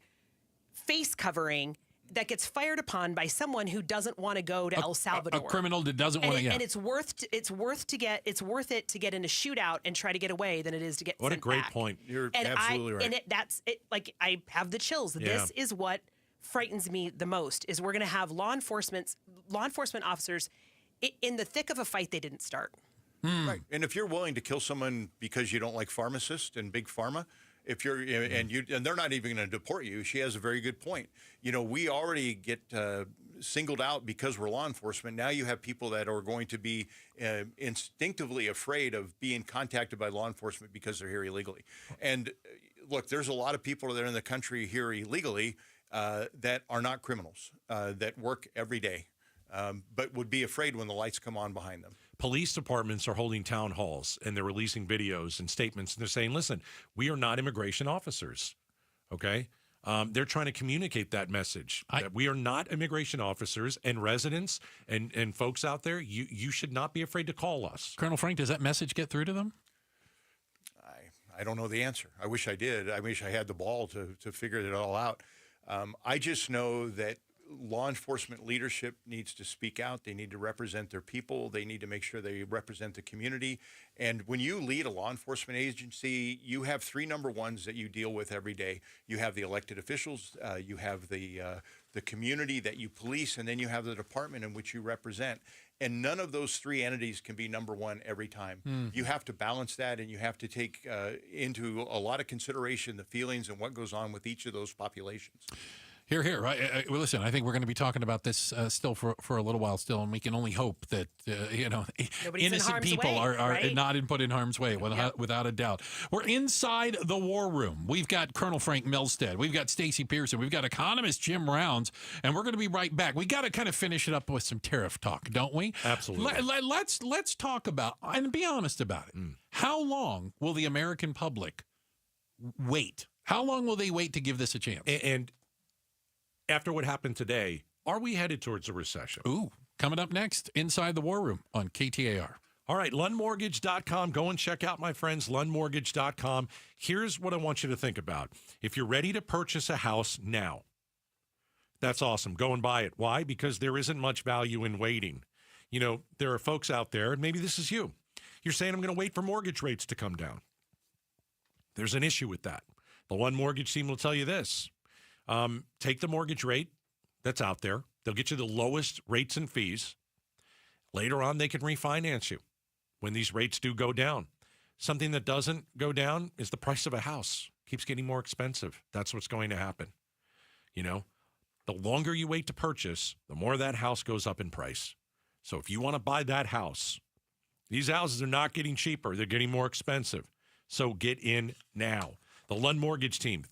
face covering, that gets fired upon by someone who doesn't want to go to El Salvador. A criminal that doesn't want to get. And it's worth it to get in a shootout and try to get away than it is to get. What a sent great back. point. You're absolutely right. And I have the chills. Yeah. This is what frightens me the most. Is we're going to have law enforcement officers in the thick of a fight they didn't start. Right. And if you're willing to kill someone because you don't like pharmacists and big pharma, if you're and they're not even going to deport you, she has a very good point. We already get singled out because we're law enforcement. Now you have people that are going to be instinctively afraid of being contacted by law enforcement because they're here illegally. And look, there's a lot of people that are in the country here illegally that are not criminals, that work every day, but would be afraid when the lights come on behind them. Police departments are holding town halls, and they're releasing videos and statements, and they're saying, listen, we are not immigration officers, okay? They're trying to communicate that message, that we are not immigration officers, and residents and folks out there, you should not be afraid to call us. Colonel Frank, does that message get through to them? I don't know the answer. I wish I did. I wish I had the ball to figure it all out. I just know that law enforcement leadership needs to speak out. They need to represent their people. They need to make sure they represent the community. And when you lead a law enforcement agency, you have three number ones that you deal with every day. You have the elected officials, you have the community that you police, and then you have the department in which you represent. And none of those three entities can be number one every time. You have to balance that, and you have to take into a lot of consideration the feelings and what goes on with each of those populations. Here. Well, listen, I think we're going to be talking about this still for a little while still, and we can only hope that, Nobody's innocent people are right? not put in harm's way, without a doubt. We're inside the war room. We've got Colonel Frank Milstead. We've got Stacy Pearson. We've got economist Jim Rounds, and we're going to be right back. We got to kind of finish it up with some tariff talk, don't we? Absolutely. Let's talk about, and be honest about it. How long will the American public wait? How long will they wait to give this a chance? And after what happened today, are we headed towards a recession? Ooh, coming up next, Inside the War Room on KTAR. All right, LundMortgage.com. Go and check out my friends, LundMortgage.com. Here's what I want you to think about. If you're ready to purchase a house now, that's awesome. Go and buy it. Why? Because there isn't much value in waiting. There are folks out there, and maybe this is you. You're saying, I'm going to wait for mortgage rates to come down. There's an issue with that. The Lund Mortgage team will tell you this. Take the mortgage rate that's out there. They'll get you the lowest rates and fees. Later on, they can refinance you when these rates do go down. Something that doesn't go down is the price of a house. Keeps getting more expensive. That's what's going to happen. The longer you wait to purchase, the more that house goes up in price. So if you want to buy that house, these houses are not getting cheaper. They're getting more expensive. So get in now. The Lund Mortgage team.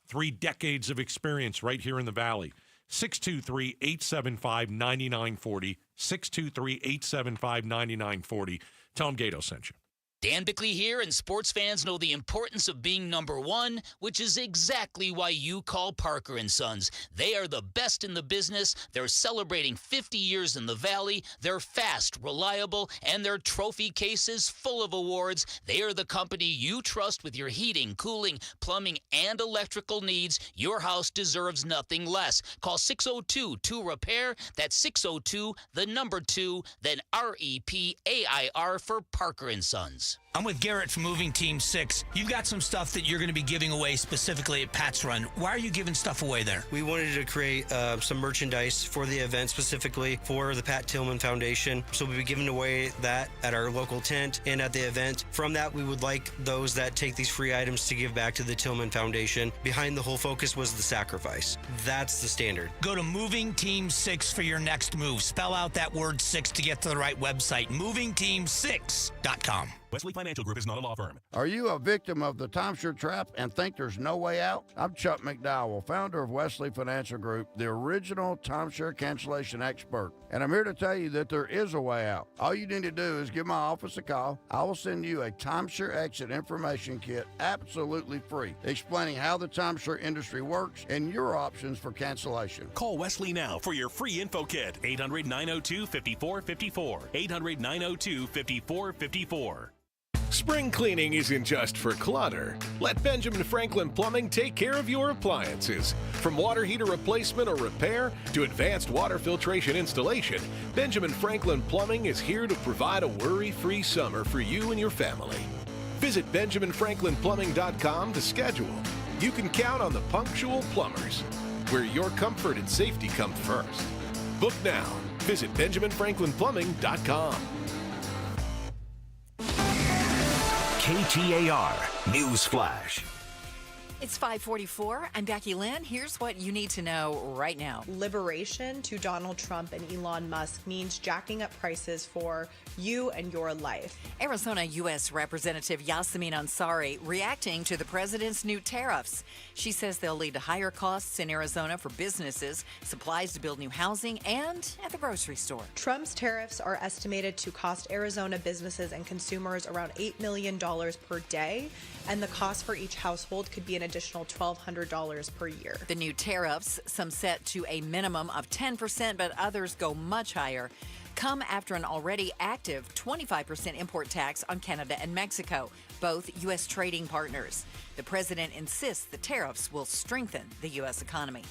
3 decades of experience right here in the Valley. 623-875-9940. 623-875-9940. Tell them Gaydos sent you. Dan Bickley here, and sports fans know the importance of being number one, which is exactly why you call Parker & Sons. They are the best in the business. They're celebrating 50 years in the Valley. They're fast, reliable, and their trophy case is full of awards. They are the company you trust with your heating, cooling, plumbing, and electrical needs. Your house deserves nothing less. Call 602-2REPAIR. That's 602-2, then REPAIR for Parker & Sons. I'm with Garrett from Moving Team 6. You've got some stuff that you're going to be giving away specifically at Pat's Run. Why are you giving stuff away there? We wanted to create some merchandise for the event specifically for the Pat Tillman Foundation. So we'll be giving away that at our local tent and at the event. From that, we would like those that take these free items to give back to the Tillman Foundation. Behind the whole focus was the sacrifice. That's the standard. Go to Moving Team 6 for your next move. Spell out that word 6 to get to the right website. MovingTeam6.com. Wesley Financial Group is not a law firm. Are you a victim of the timeshare trap and think there's no way out? I'm Chuck McDowell, founder of Wesley Financial Group, the original timeshare cancellation expert. And I'm here to tell you that there is a way out. All you need to do is give my office a call. I will send you a timeshare exit information kit absolutely free, explaining how the timeshare industry works and your options for cancellation. Call Wesley now for your free info kit. 800-902-5454. 800-902-5454. Spring cleaning isn't just for clutter. Let Benjamin Franklin Plumbing take care of your appliances. From water heater replacement or repair to advanced water filtration installation, Benjamin Franklin Plumbing is here to provide a worry-free summer for you and your family. Visit BenjaminFranklinPlumbing.com to schedule. You can count on the punctual plumbers, where your comfort and safety come first. Book now. Visit BenjaminFranklinPlumbing.com. KTAR News Flash. It's 5:44. I'm Becky Lynn. Here's what you need to know right now. Liberation to Donald Trump and Elon Musk means jacking up prices for you and your life. Arizona U.S. Representative Yasamin Ansari reacting to the president's new tariffs. She says they'll lead to higher costs in Arizona for businesses, supplies to build new housing, and at the grocery store. Trump's tariffs are estimated to cost Arizona businesses and consumers around $8 million per day, and the cost for each household could be an additional $1,200 per year. The new tariffs, some set to a minimum of 10%, but others go much higher, come after an already active 25% import tax on Canada and Mexico. both U.S. trading partners. The president insists the tariffs will strengthen the U.S. economy.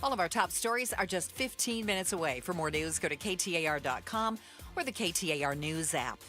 All of our top stories are just 15 minutes away. For more news, go to KTAR.com or the KTAR News app.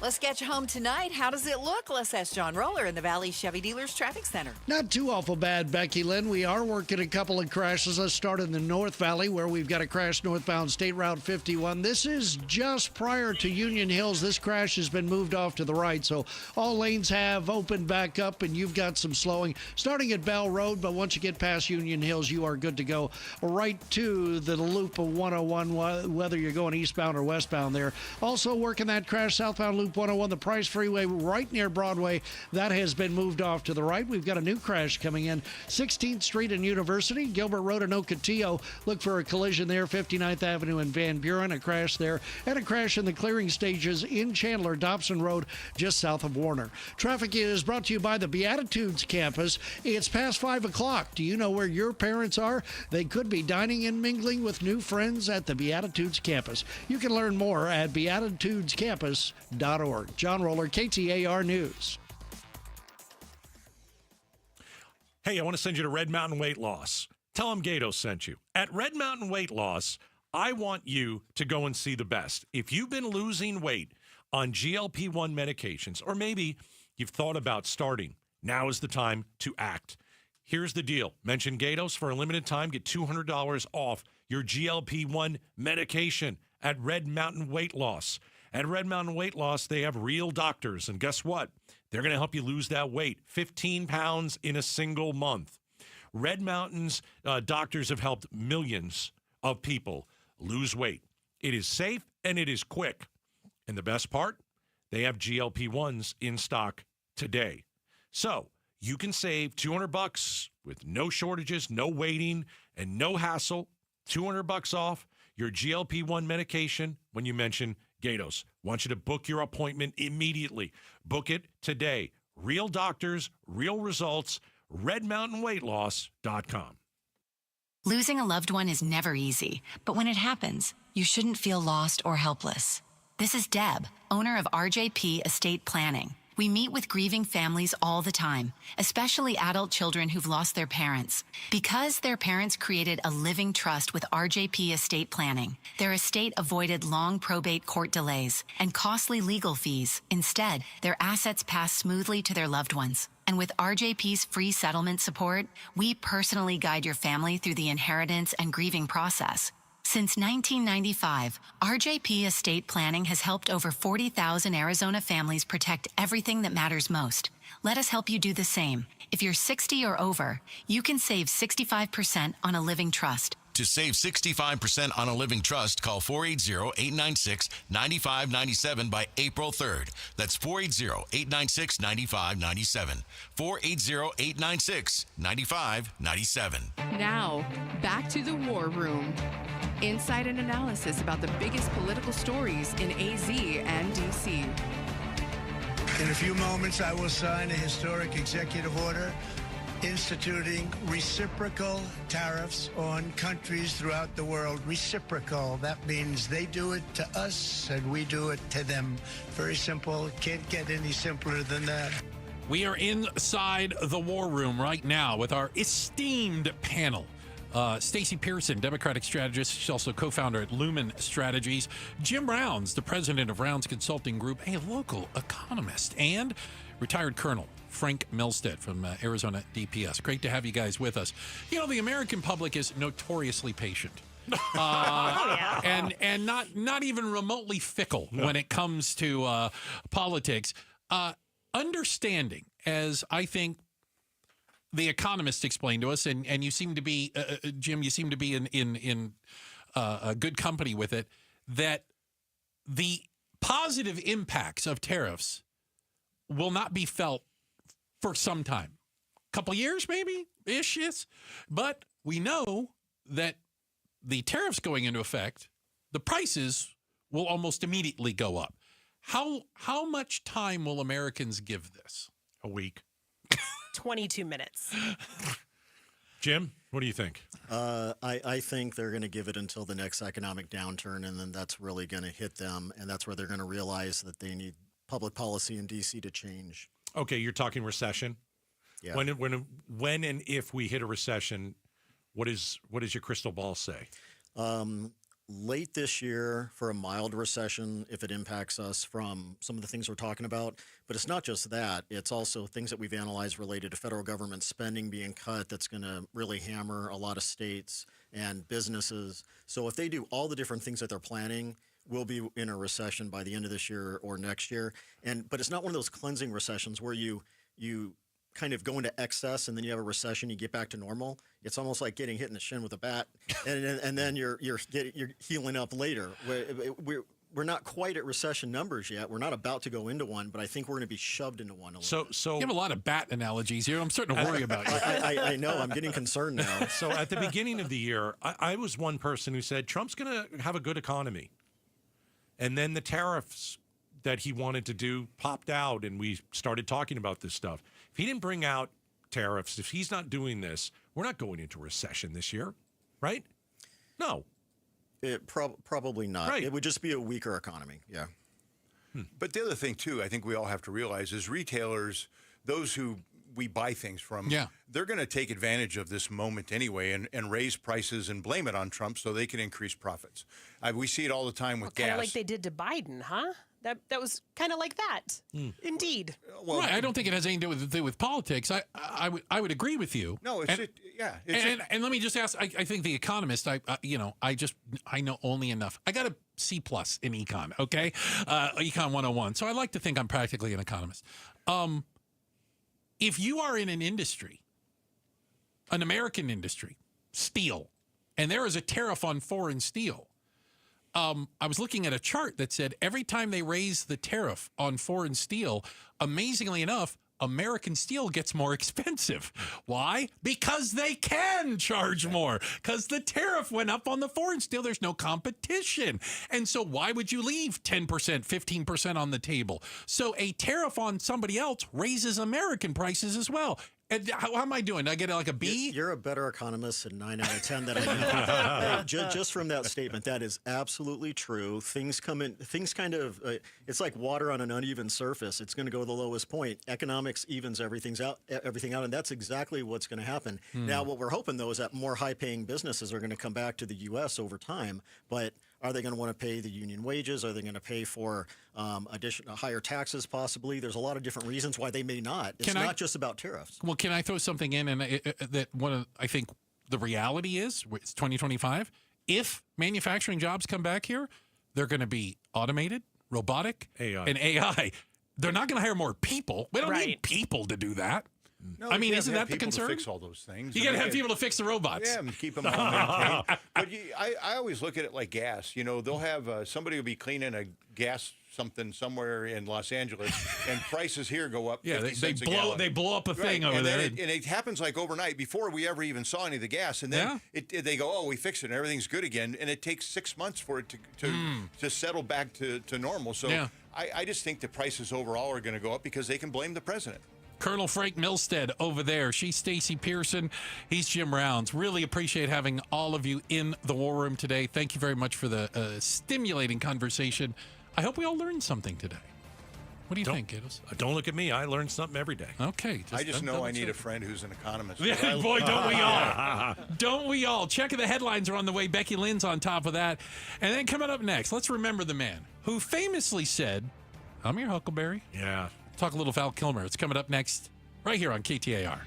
Let's get you home tonight. How does it look? Let's ask John Roller in the Valley Chevy Dealers Traffic Center. Not too awful bad, Becky Lynn. We are working a couple of crashes. Let's start in the North Valley, where we've got a crash northbound State Route 51. This is just prior to Union Hills. This crash has been moved off to the right, so all lanes have opened back up, and you've got some slowing starting at Bell Road, but once you get past Union Hills, you are good to go right to the loop of 101, whether you're going eastbound or westbound there. Also working that crash southbound Loop 101, the Price Freeway right near Broadway. That has been moved off to the right. We've got a new crash coming in 16th Street and University, Gilbert Road and Ocotillo. Look for a collision there, 59th Avenue and Van Buren, a crash there, and a crash in the clearing stages in Chandler, Dobson Road, just south of Warner. Traffic is brought to you by the Beatitudes campus. It's past 5 o'clock. Do you know where your parents are? They could be dining and mingling with new friends at the Beatitudes campus. You can learn more at beatitudescampus.org. John Roller, KTAR News. Hey, I want to send you to Red Mountain Weight Loss. Tell them Gaydos sent you. At Red Mountain Weight Loss, I want you to go and see the best. If you've been losing weight on GLP-1 medications, or maybe you've thought about starting, now is the time to act. Here's the deal. Mention Gaydos for a limited time. Get $200 off your GLP-1 medication at Red Mountain Weight Loss. At Red Mountain Weight Loss, they have real doctors, and guess what? They're going to help you lose that weight, 15 pounds in a single month. Red Mountain's doctors have helped millions of people lose weight. It is safe and it is quick. And the best part, they have GLP-1s in stock today. So you can save $200 with no shortages, no waiting, and no hassle. $200 off your GLP-1 medication when you mention Gaydos. Want you to book your appointment immediately. Book it today. Real doctors, real results. RedMountainWeightLoss.com. Losing a loved one is never easy, but when it happens, you shouldn't feel lost or helpless. This is Deb, owner of RJP Estate Planning. We meet with grieving families all the time, especially adult children who've lost their parents. Because their parents created a living trust with RJP Estate Planning, their estate avoided long probate court delays and costly legal fees. Instead, their assets passed smoothly to their loved ones. And with RJP's free settlement support, we personally guide your family through the inheritance and grieving process. Since 1995, RJP Estate Planning has helped over 40,000 Arizona families protect everything that matters most. Let us help you do the same. If you're 60 or over, you can save 65% on a living trust. To save 65% on a living trust, call 480-896-9597 by April 3rd. That's 480-896-9597. 480-896-9597. Now, back to the War Room. Insight and analysis about the biggest political stories in AZ and DC. In a few moments, I will sign a historic executive order instituting reciprocal tariffs on countries throughout the world. Reciprocal. That means they do it to us and we do it to them. Very simple. Can't get any simpler than that. We are inside the War Room right now with our esteemed panel. Stacy Pearson, Democratic strategist. She's also co-founder at Lumen Strategies. Jim Rounds, the president of Rounds Consulting Group, a local economist, and retired Colonel Frank Milstead from Arizona DPS. Great to have you guys with us. You know, the American public is notoriously patient. And not even remotely fickle when it comes to politics. Understanding, as I think the economist explained to us, and you seem to be, Jim, you seem to be in a good company with it, that the positive impacts of tariffs will not be felt for some time. A couple years, maybe, ish, yes. But we know that the tariffs going into effect, the prices will almost immediately go up. How much time will Americans give this? A week. 22 minutes. Jim, what do you think? I think they're going to give it until the next economic downturn, and then that's really going to hit them, and that's where they're going to realize that they need public policy in D.C. to change. Okay, you're talking recession. Yeah. When and if we hit a recession, what does your crystal ball say? Late this year for a mild recession, if it impacts us from some of the things we're talking about. But it's not just that. It's also things that we've analyzed related to federal government spending being cut that's going to really hammer a lot of states and businesses. So if they do all the different things that they're planning, we'll be in a recession by the end of this year or next year. But it's not one of those cleansing recessions where you kind of go into excess and then you have a recession, you get back to normal. It's almost like getting hit in the shin with a bat, and then you're healing up later. We're not quite at recession numbers yet. We're not about to go into one, but I think we're going to be shoved into one. So you have a lot of bat analogies here. I'm starting to worry about you. I know. I'm getting concerned now. So at the beginning of the year, I was one person who said Trump's going to have a good economy, and then the tariffs that he wanted to do popped out, and we started talking about this stuff. If he didn't bring out tariffs, if he's not doing this, we're not going into recession this year, right? No. Probably not. Right. It would just be a weaker economy, yeah. But the other thing, too, I think we all have to realize is retailers, those who we buy things from, they're going to take advantage of this moment anyway and raise prices and blame it on Trump so they can increase profits. We see it all the time with gas. Kind of like they did to Biden, huh? That was kind of like that. Indeed. Well, right. I don't think it has anything to do with politics. I would agree with you. No, and let me just ask. I think The Economist. I know only enough. I got a C+ in econ. Okay, Econ 101. So I like to think I'm practically an economist. If you are in an industry, an American industry, steel, and there is a tariff on foreign steel. I was looking at a chart that said every time they raise the tariff on foreign steel, amazingly enough, American steel gets more expensive. Why? Because they can charge more. Because the tariff went up on the foreign steel. There's no competition. And so why would you leave 10%, 15% on the table? So a tariff on somebody else raises American prices as well. And how am I doing? Did I get like a B? You're a better economist than 9 out of 10 that I know. Just from that statement, that is absolutely true. Things kind of, it's like water on an uneven surface. It's going to go to the lowest point. Economics evens everything out, and that's exactly what's going to happen. Now, what we're hoping, though, is that more high-paying businesses are going to come back to the U.S. over time, but are they going to want to pay the union wages? Are they going to pay for additional higher taxes possibly? There's a lot of different reasons why they may not. It's not just about tariffs. Well, can I throw something in? And I think the reality is, it's 2025. If manufacturing jobs come back here, they're going to be automated, robotic, and AI. They're not going to hire more people. We don't need people to do that. No, I mean, isn't that the concern? To fix all those things. You got to have people to fix the robots. Yeah, and keep them all maintained. But I always look at it like gas. You know, they'll have somebody will be cleaning a gas something somewhere in Los Angeles, and prices here go up. Yeah, 50 cents a gallon. They blow up a thing over there, and it happens like overnight before we ever even saw any of the gas, and then they go, "Oh, we fixed it, and everything's good again," and it takes 6 months for it to settle back to normal. So I just think the prices overall are going to go up because they can blame the president. Colonel Frank Milstead over there. She's Stacy Pearson. He's Jim Rounds. Really appreciate having all of you in the War Room today. Thank you very much for the stimulating conversation. I hope we all learned something today. What do you think, Gaydos? Don't look at me. I learn something every day. Okay. I just know I need a friend who's an economist. Yeah, boy, don't we all. Don't we all. Check the headlines are on the way. Becky Lynn's on top of that. And then coming up next, let's remember the man who famously said, "I'm your Huckleberry." Yeah. Talk a little Val Kilmer. It's coming up next right here on KTAR.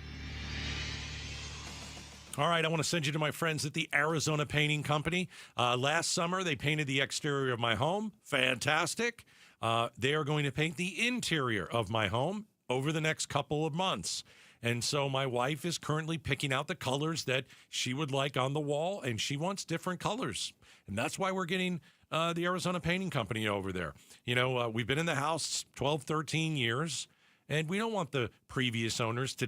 All right, I want to send you to my friends at the Arizona Painting Company. Last summer, they painted the exterior of my home. Fantastic. They are going to paint the interior of my home over the next couple of months. And so my wife is currently picking out the colors that she would like on the wall, and she wants different colors. And that's why we're getting the Arizona Painting Company over there. You know, we've been in the house 12, 13 years, and we don't want the previous owners to